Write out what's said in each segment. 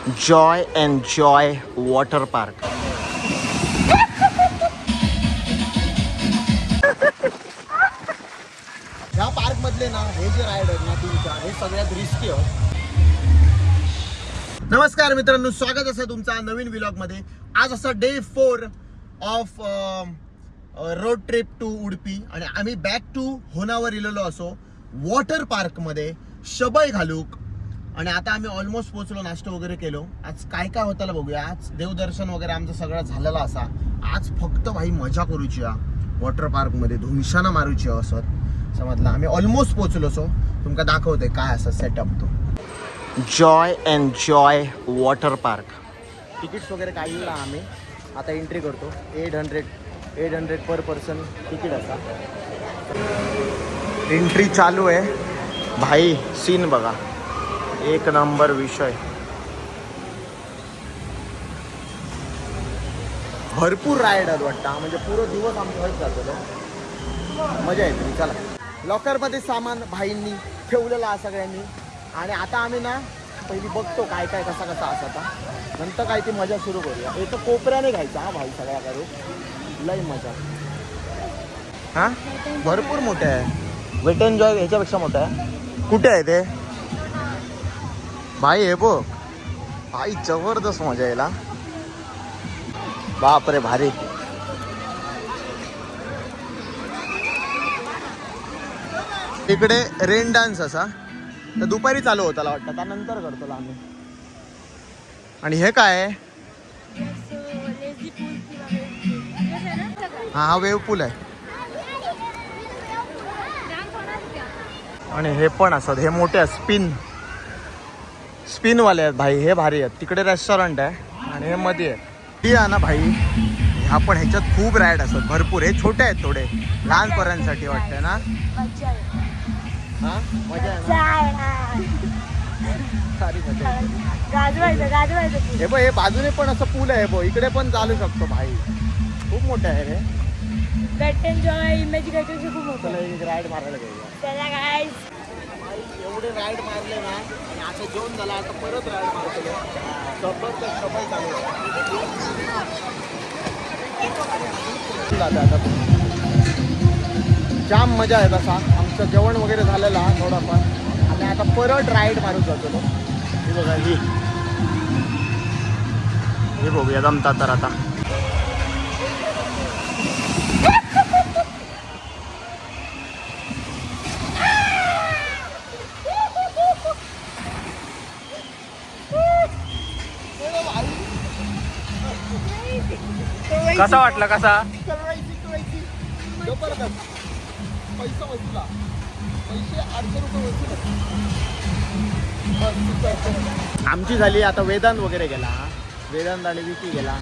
Joy and Joy water park. ह्या park मधले ना हे जे राईड आहेत ना 3-4 हे सगळ्यात रिस्की आहेत. नमस्कार मित्रांनो, स्वागत आहे तुमचा नवीन व्लॉग मध्ये. आज असं day 4 off road trip to Udupi आणि आम्ही बॅक टू होनावर इलेलो असो वॉटर पार्क मध्ये शबय घालूक. आणि आता आम्ही ऑलमोस्ट पोहोचलो, नाश्ता वगैरे केलो. आज काय काय होताला बघूया. आज देवदर्शन वगैरे आमचं सगळं झालेला असा. आज फक्त भाई मजा करूची वॉटर पार्क मध्ये, धुमशाना मारूची असत समजला. आम्ही ऑलमोस्ट पोहोचलो सो तुमका दाखवते काय असा सेटअप तो Joy and Joy water park. Tickets वगैरे काढलेला आम्ही. आता एंट्री करतो. 800 पर पर्सन तिकीट असा. एंट्री चालू आहे भाई. सीन बघा, एक नंबर विषय. भरपूर राईड आहेत वाटतं, म्हणजे पूर्ण दिवस आमचा होत जातो. मजा येते. चला, लॉकरमध्ये सामान भाईंनी ठेवलेलं आहे सगळ्यांनी. आणि आता आम्ही ना पहिली बघतो काय काय कसा कसा असा. नंतर काय ती मजा सुरू करूया. एक कोपऱ्याने घ्यायचा हा भाई सगळ्या करू. लई मजा. हा भरपूर मोठे आहे. वेट अँड जॉय ह्याच्यापेक्षा मोठा आहे. कुठे आहे ते भाई? हे बघ भाई, जबरदस्त मजा यायला. बापरे भारी. इकडे रेन डान्स असा तर दुपारी चालू होता वाटतं, त्यानंतर करतो आम्ही. आणि हे काय आहे? हा वेव्ह पूल आहे. आणि हे पण असत, हे मोठे स्पिन वाले आहेत भाई. हे भारी आहेत. तिकडे रेस्टॉरंट आहे आणि हे मध्ये आहे. ती आहे ना भाई. ह्या पण ह्याच्यात खूप राईड असतात भरपूर. हे छोटे आहेत थोडे, लहान पोरांसाठी वाटतंय ना. हा मजा आहे ना. हे बघ, हे बाजूने पण असं पूल आहे बघ. इकडे पण चालू शकतो भाई. खूप मोठं आहे रे. वेट अँड जॉय इमेज घ्यायची खूप मोठं. एक राईड मारायला गेलो. एवढे राईड मारले ना. आणि आता जेवण झाला, आता परत राईड मारतो. जबरदस्त सफाई चालू आहे. जाम मजा आहे. तसा आमचं जेवण वगैरे झालेलं हा थोडाफार. आणि आता परत राईड मारून जातो. हे बघा, हे बघूया जमता तर आता. कसा वाटला? कसा? जबरदस्त. पैसा वसूला. पैसे 800 रुपये वसूल. आमची झाली. आता वेदांत वगैरे गेला. वेदांत आणि विकी गेला.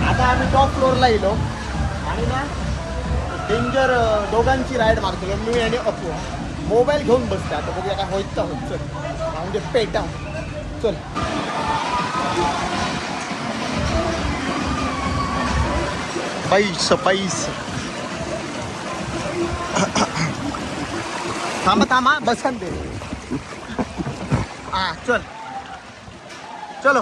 आता आम्ही टॉप फ्लोअरला येलो आणि ना डेंजर दोघांची राईड मारतो मी आणि अपू. मोबाईल घेऊन बसते. आता बघूया काय होत तर होत. चल म्हणजे पेटा. चल पैस थांबा बसन ते. हा चल चलो.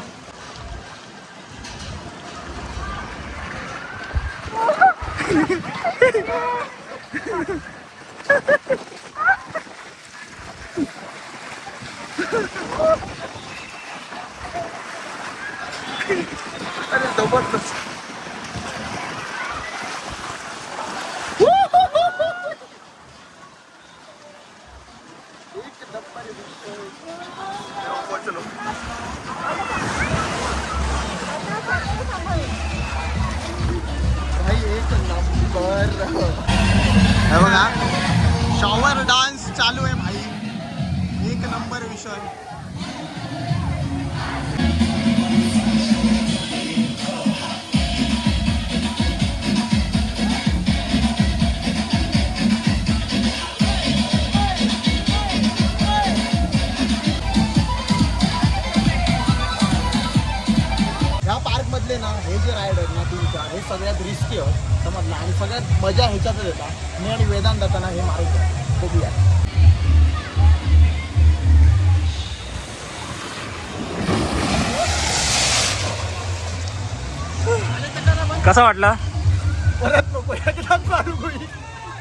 अरे जबरदस्त. चलो भाई, एक नंबर. हे बघा, शॉवर डान्स चालू आहे भाई. एक नंबर विषय. पार्क मधले ना हे जे राईड आहेत ना 3-4 हे सगळ्यात रिस्की आहेत समजलं आणि सगळ्यात मजा ह्याच्यातच येतात. मी आणि वेदांत जाताना हे मारायचं बघूया. कसा वाटला? परत नको एकदाच मारू गोळी.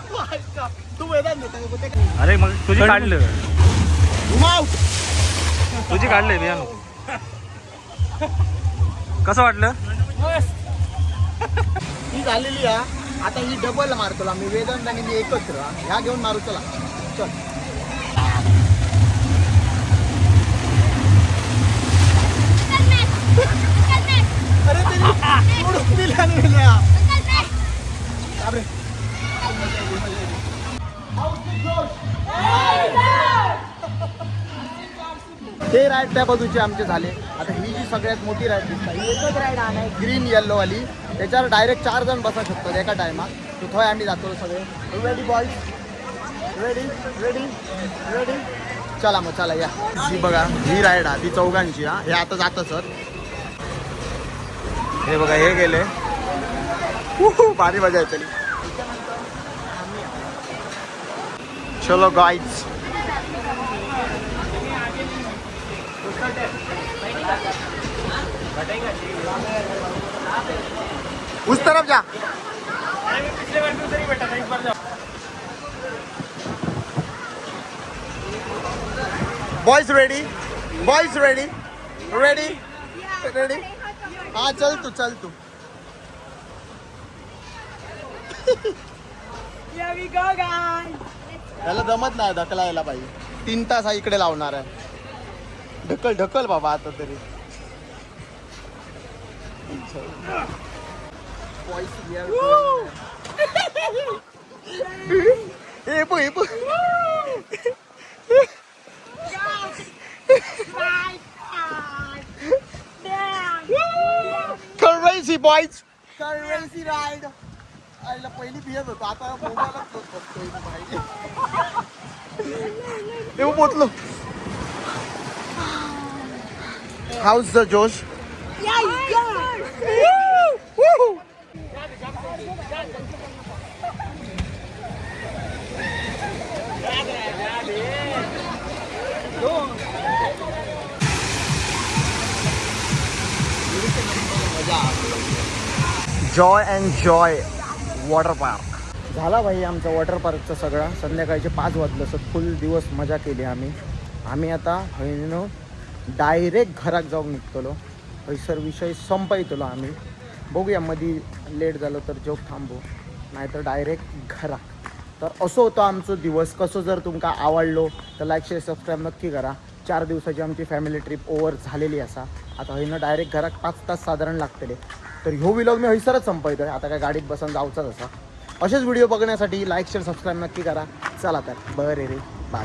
तू आहेस का? तू वेदांत देता अरे मग तुझी काढलं, घुमाव. तुझी काढले बियानो. कसं वाटलं? ही झालेली आहे. आता ही डबल मारतो मी वेदांत आणि मी एकत्र ह्या घेऊन मारू. चला चल. अरे तरी सोडून दिल्या नेल्या. बापरे. ते राईड त्या बाजूचे आमचे झाले. आता ही जी सगळ्यात मोठी राईड दिसतात ही एकच राईड आहे ग्रीन येल्लो वाली. त्याच्यावर डायरेक्ट 4 जण बसू शकतात एका टायमात. तो थोय आम्ही जातो सगळे. Ready boys? Ready ready ready. चला मग चला या. ही बघा ही राईड आहे ती चौघांची. हा हे आता जातं सर. हे बघा हे गेले. भारी मजा येते. चलो गाइस. उस तरफ जा. Boys ready? Boys ready? Ready ready. हाँ चल तू चल तू. Here we go, guys. याला जमत नाही ढकलायला पाहिजे. 3 तास हा इकडे लावणार आहे. ढकल ढकल बाबा आता तरी. हे बघ हे बघ. Crazy boys. Crazy ride. आईला पहिली भियत होतो आता मोबाईलच बघतोय. येऊ पोचलो. हाऊस द जोश. Joy and Joy water park झाला भाई आमचा वॉटर पार्कचा सगळा. संध्याकाळचे 5 वाजलं सर. फुल दिवस मजा केली आम्ही आता हयनो डायरेक्ट घरात जाऊन निघतलो. हैसर विषय संपयतलो आम्ही. बघूया मध्ये लेट झालं तर जोक थांबू नाहीतर डायरेक्ट घरात. तर असं होतं आमचं दिवस. कसं जर तुमका आवडलो तर लाईक शेअर सबस्क्राईब नक्की करा. 4 दिवसाची आमची फॅमिली ट्रिप ओव्हर झालेली असा. आता हयनं डायरेक्ट घरात 5 तास साधारण लागतले. तर ह्यो व्लॉग मी हैसरच संपयतो आहे. आता काय गाडीत बसून जाऊचाच असा. असेच व्हिडिओ बघण्यासाठी लाईक शेअर सबस्क्राईब नक्की करा. चला तर बरं रे बाय.